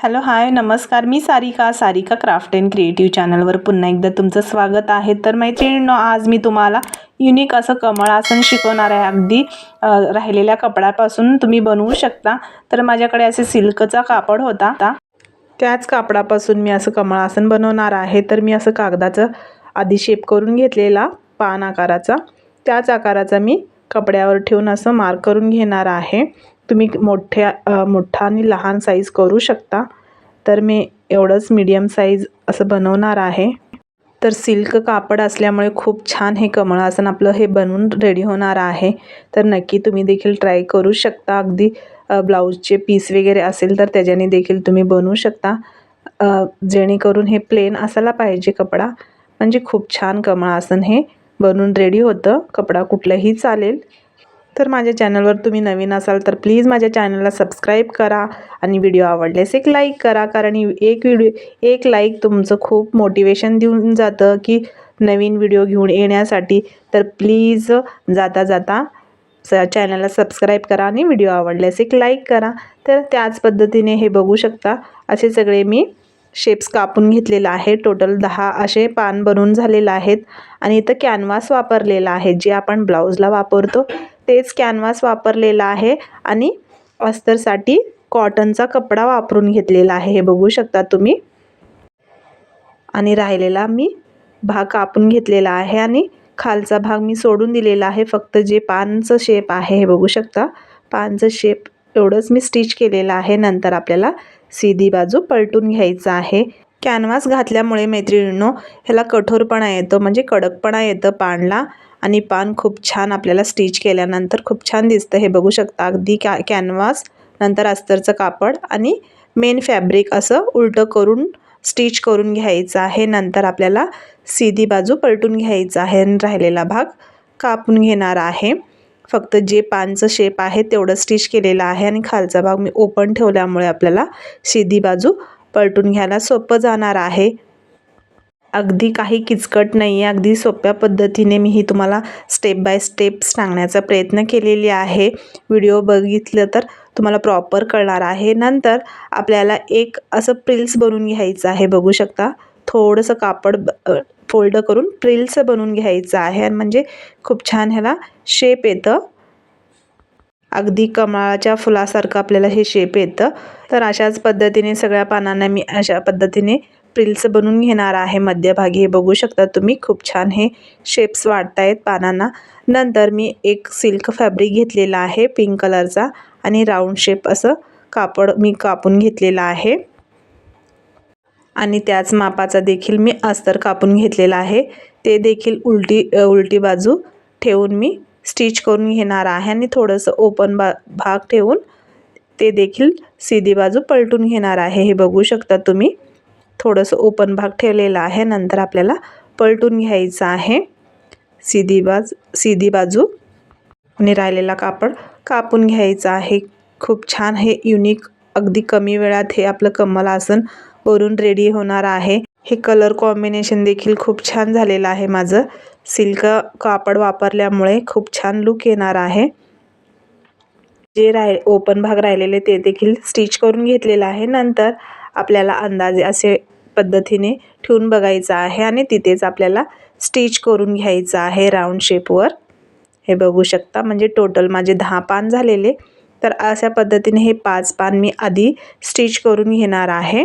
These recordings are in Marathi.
हॅलो हाय नमस्कार. मी सारिका क्राफ्ट अँड क्रिएटिव्ह चॅनलवर पुन्हा एकदा तुमचं स्वागत आहे. तर मैत्रिणींनो, आज मी तुम्हाला युनिक असं कमळ आसन शिकवणार आहे. अगदी राहिलेल्या कपड्यापासून तुम्ही बनवू शकता. तर माझ्याकडे असे सिल्कचा कापड होता, त्याच कापडापासून मी असं कमळ आसन बनवणार आहे. तर मी असं कागदाचं आधी शेप करून घेतलेला पान आकाराचा, त्याच आकाराचा मी कपड्यावर ठेवून असं मार्क करून घेणार आहे. तुम्ही मोठा आणि लहान साईज करू शकता. तर मी एवढंच मीडियम साईज असं बनवणार आहे. तर सिल्क कापड असल्यामुळे खूप छान हे कमळ आसन आपलं हे बनवून रेडी होणार आहे. तर नक्की तुम्ही देखील ट्राय करू शकता. अगदी ब्लाऊजचे पीस वगैरे असेल तर त्याच्याने देखील तुम्ही बनवू शकता. जेणेकरून हे प्लेन असायला पाहिजे कपडा, म्हणजे खूप छान कमळ आसन हे बनवून रेडी होतं. कपडा कुठलाही चालेल. तर माझ्या चॅनलवर तुम्ही नवीन असाल तर प्लीज माझ्या चॅनलला सबस्क्राईब करा आणि व्हिडिओ आवडल्यास एक लाईक करा. कारण एक लाईक तुमचं खूप मोटिवेशन देऊन जातं की नवीन व्हिडिओ घेऊन येण्यासाठी. तर प्लीज जाता चॅनलला सबस्क्राईब करा आणि व्हिडिओ आवडल्यास एक लाईक करा. तर त्याच पद्धतीने हे बघू शकता, असे सगळे मी शेप्स कापून घेतलेला आहे. टोटल 10 असे पान बनवून झालेले आहेत. आणि इथं कॅनव्हास वापरलेला आहे, जे आपण ब्लाऊजला वापरतो तेच कॅनव्हास वापरलेला आहे. आणि अस्तरसाठी कॉटनचा कपडा वापरून घेतलेला आहे, हे बघू शकता तुम्ही. आणि राहिलेला मी भाग कापून घेतलेला आहे आणि खालचा भाग मी सोडून दिलेला आहे. फक्त जे पानचं शेप आहे हे बघू शकता, पानचं शेप एवढंच मी स्टिच केलेलं आहे. नंतर आपल्याला सीधी बाजू पलटून घ्यायचं आहे. कॅनव्हास घातल्यामुळे मैत्रिणींनो ह्याला कठोरपणा येतो, म्हणजे कडकपणा येतं पानला. आणि पान खूप छान आपल्याला स्टिच केल्यानंतर खूप छान दिसतं, हे बघू शकता. अगदी कॅनव्हास, नंतर अस्तरचं कापड आणि मेन फॅब्रिक असं उलटं करून स्टिच करून घ्यायचं आहे. नंतर आपल्याला सीधी बाजू पलटून घ्यायचं आहे आणि राहिलेला भाग कापून घेणार आहे. फक्त जे पानचं शेप आहे तेवढं स्टिच केलेलं आहे आणि खालचा भाग मी ओपन ठेवल्यामुळे आपल्याला सीधी बाजू पलटून घ्यायला सोपं जाणार आहे. अगदी काही किचकट नाही आहे. अगदी सोप्या पद्धतीने मी ही तुम्हाला स्टेप बाय स्टेप सांगण्याचा प्रयत्न केलेली आहे. व्हिडिओ बघितलं तर तुम्हाला प्रॉपर कळणार आहे. नंतर आपल्याला एक असं प्रिल्स बनवून घ्यायचं आहे, बघू शकता. थोडंसं कापड फोल्ड करून प्रिल्स बनवून घ्यायचं आहे, म्हणजे खूप छान ह्याला शेप येतं. अगदी कमळाच्या फुलासारखं आपल्याला हे शेप येतं. तर अशाच पद्धतीने सगळ्या पानांना मी अशा पद्धतीने प्रिल्स बनवून घेणार आहे. मध्यभागी हे बघू शकता तुम्ही, खूप छान हे शेप्स वाढतायत पानांना. नंतर मी एक सिल्क फॅब्रिक घेतलेला आहे पिंक कलरचा आणि राऊंड शेप असं कापड मी कापून घेतलेला आहे. आणि त्याच मापाचा देखील मी अस्तर कापून घेतलेला आहे. ते देखील उलटी बाजू ठेवून मी स्टिच करून घेणार आहे आणि थोडंसं ओपन भाग ठेवून ते देखील सीधी बाजू पलटून घेणार आहे, हे बघू शकता तुम्ही. थोडंसं ओपन भाग ठेवलेला आहे. नंतर आपल्याला पलटून घ्यायचं आहे सीधी बाजू आणि राहिलेला कापड कापून घ्यायचं आहे. खूप छान हे युनिक, अगदी कमी वेळात हे आपलं कमळ आसन वरून रेडी होणार आहे. हे कलर कॉम्बिनेशन देखील खूप छान झालेलं आहे माझं. सिल्क कापड वापरल्यामुळे खूप छान लुक येणार आहे. जे ओपन भाग राहिलेले ते देखील स्टिच करून घेतलेलं आहे. नंतर आपल्याला अंदाजे असे पद्धतीने ठेवून बघायचं आहे आणि तिथेच आपल्याला स्टिच करून घ्यायचं आहे राऊंड शेपवर, हे बघू शकता. म्हणजे टोटल माझे 10 पान झालेले. तर अशा पद्धतीने हे 5 पान मी आधी स्टिच करून घेणार आहे.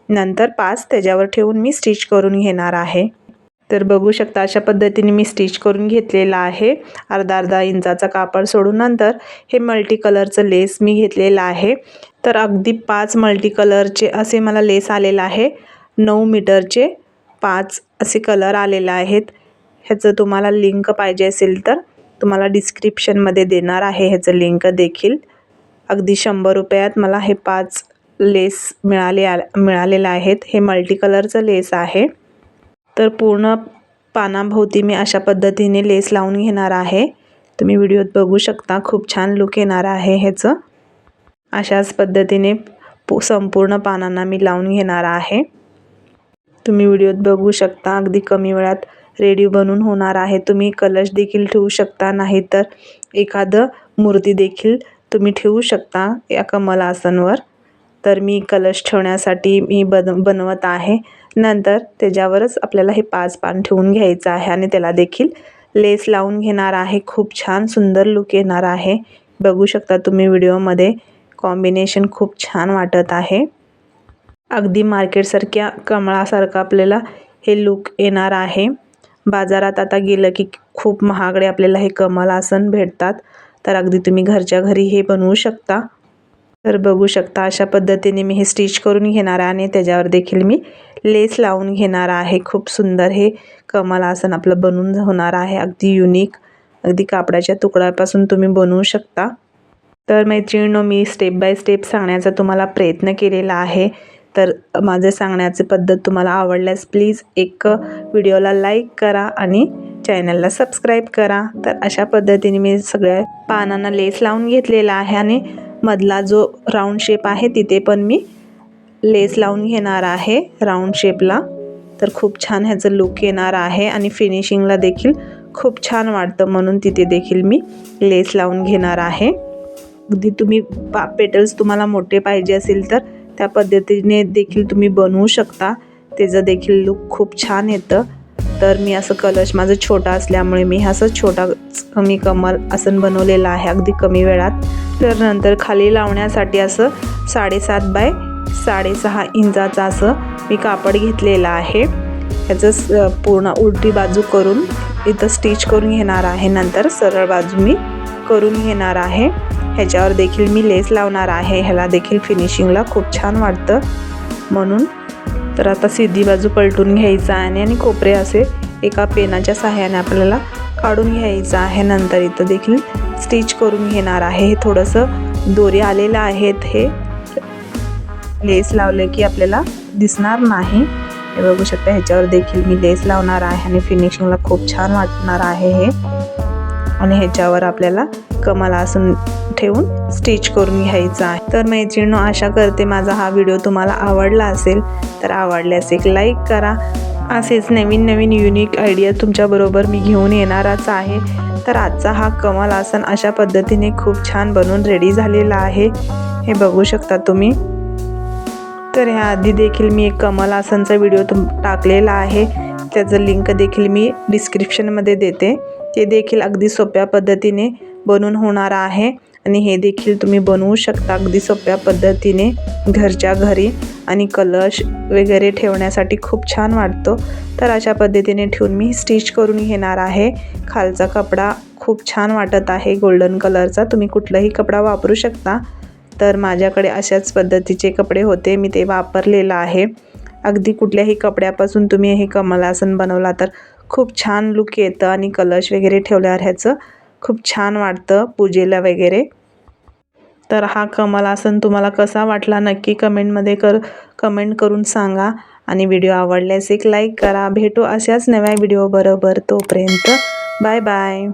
नंतर 5 त्याच्यावर ठेवून मी स्टिच करून घेणार आहे. तर बघू शकता अशा पद्धतीने मी स्टिच करून घेतलेला आहे. अर्धा इंचाचा कापड सोडून नंतर हे मल्टी कलरचं लेस मी घेतलेलं आहे. तर अगदी 5 मल्टी कलरचे असे मला लेस आलेलं आहे. 9 मीटरचे 5 असे कलर आलेले आहेत. ह्याचं तुम्हाला लिंक पाहिजे असेल तर तुम्हाला डिस्क्रिप्शनमध्ये देणार आहे ह्याचं लिंक देखील. अगदी 100 रुपयात मला हे 5 लेस मिळालेले आहेत. हे मल्टी कलरचं लेस आहे. तर पूर्ण पानाभोवती मी अशा पद्धतीने लेस लावून घेणार आहे. तुम्ही व्हिडिओत बघू शकता, खूप छान लुक येणार आहे ह्याचं. अशाच पद्धतीने संपूर्ण पानांना मी लावून घेणार आहे. तुम्ही व्हिडिओत बघू शकता, अगदी कमी वेळात रेडी बनवून होणार आहे. तुम्ही कलश देखील ठेवू शकता, नाहीतर एखादं मूर्ती देखील तुम्ही ठेवू शकता या कमळ आसनवर. तर मी कलश ठेवण्यासाठी मी बनवत आहे. नंतर त्याच्यावरच आपल्याला हे 5 पान ठेवून घ्यायचं आहे आणि त्याला देखील लेस लावून घेणार आहे. खूप छान सुंदर लुक येणार आहे. बघू शकता तुम्ही व्हिडिओमध्ये कॉम्बिनेशन खूप छान वाटत आहे. अगदी मार्केटसारख्या कमळासारखं आपल्याला हे लुक येणार आहे. बाजारात आता गेलं की खूप महागडे आपल्याला हे कमल आसन भेटतात, तर अगदी तुम्ही घरच्या घरी हे बनवू शकता. तर बघू शकता अशा पद्धतीने मी हे स्टिच करून घेणार आहे आणि त्याच्यावर देखील मी लेस लावून घेणार आहे. खूप सुंदर हे कमल आसन आपलं बनून होणार आहे. अगदी युनिक, अगदी कापडाच्या तुकड्यापासून तुम्ही बनवू शकता. तर मैत्रिणींनो, मी स्टेप बाय स्टेप सांगण्याचा तुम्हाला प्रयत्न केलेला आहे. तर माझे सांगण्याची पद्धत तुम्हाला आवडल्यास प्लीज एक व्हिडिओला लाईक करा आणि चॅनलला सबस्क्राईब करा. तर अशा पद्धतीने मी सगळ्या पानांना लेस लावून घेतलेला आहे आणि मधला जो राऊंड शेप आहे तिथे पण मी लेस लावून घेणार आहे राऊंड शेपला. तर खूप छान ह्याचं लुक येणार आहे आणि फिनिशिंगला देखील खूप छान वाटतं, म्हणून तिथे देखील मी लेस लावून घेणार आहे. अगदी तुम्ही पेटल्स तुम्हाला मोठे पाहिजे असेल तर त्या पद्धतीने देखील तुम्ही बनवू शकता. त्याचं देखील लुक खूप छान येतं. तर मी असं कलश माझं छोटा असल्यामुळे मी असं छोटा मी कमल आसन बनवलेलं आहे अगदी कमी वेळात. तर नंतर खाली लावण्यासाठी असं 7.5 बाय 6.5 इंचाचं असं मी कापड घेतलेलं आहे. ह्याचं पूर्ण उलटी बाजू करून इथं स्टिच करून घेणार आहे. नंतर सरळ बाजू मी करून घेणार आहे. ह्याच्यावर देखील मी लेस लावणार आहे. ह्याला देखील फिनिशिंगला खूप छान वाटतं म्हणून. तर आता सीधी बाजू पलटून घ्यायचं आहे आणि कोपरे असे एका पेनाच्या सहाय्याने आपल्याला काढून घ्यायचं आहे. नंतर इथं देखील स्टिच करून घेणार आहे. हे थोडंसं दोरे आलेलं आहेत, हे लेस लावले की आपल्याला दिसणार नाही. हे बघू शकता, ह्याच्यावर देखील मी लेस लावणार आहे आणि फिनिशिंगला खूप छान वाटणार आहे हे. आणि ह्याच्यावर आपल्याला कमल आसन ठेवून स्टिच करून घ्यायचं आहे. तर मैत्रिणींनो, आशा करते माझा हा व्हिडिओ तुम्हाला आवडला असेल. तर आवडल्यास एक लाईक करा. असेच नवीन नवीन युनिक आयडिया तुमच्याबरोबर मी घेऊन येणारच आहे. तर आजचा हा कमल आसन अशा पद्धतीने खूप छान बनवून रेडी झालेला आहे. हे बघू शकता तुम्ही. तर ह्याआधी देखील मी एक कमल आसनचा व्हिडिओ टाकलेला आहे. त्याचं लिंक देखील मी डिस्क्रिप्शनमध्ये देते. ते देखील अगदी सोप्या पद्धतीने बनवून होणार आहे आणि हे देखील तुम्ही बनवू शकता अगदी सोप्या पद्धतीने घरच्या घरी. आणि कलश वगैरे ठेवण्यासाठी खूप छान वाटतो. तर अशा पद्धतीने ठेवून मी स्टिच करून घेणार आहे. खालचा कपडा खूप छान वाटत आहे गोल्डन कलरचा. तुम्ही कुठलाही कपडा वापरू शकता. तर माझ्याकडे अशाच पद्धतीचे कपडे होते, मी ते वापरलेलं आहे. अगदी कुठल्याही कपड्यापासून तुम्ही हे कमल आसन बनवला तर खूप छान लुक येतं आणि कलश वगैरे ठेवल्यावर ह्याचं खूप छान वाटतं पूजेला वगैरे. तर हा कमल आसन तुम्हाला कसा वाटला नक्की कमेंट करून सांगा. आणि व्हिडिओ आवडल्यास एक लाईक करा. भेटू अशाच नव्या व्हिडिओ बरोबर. तोपर्यंत बाय बाय.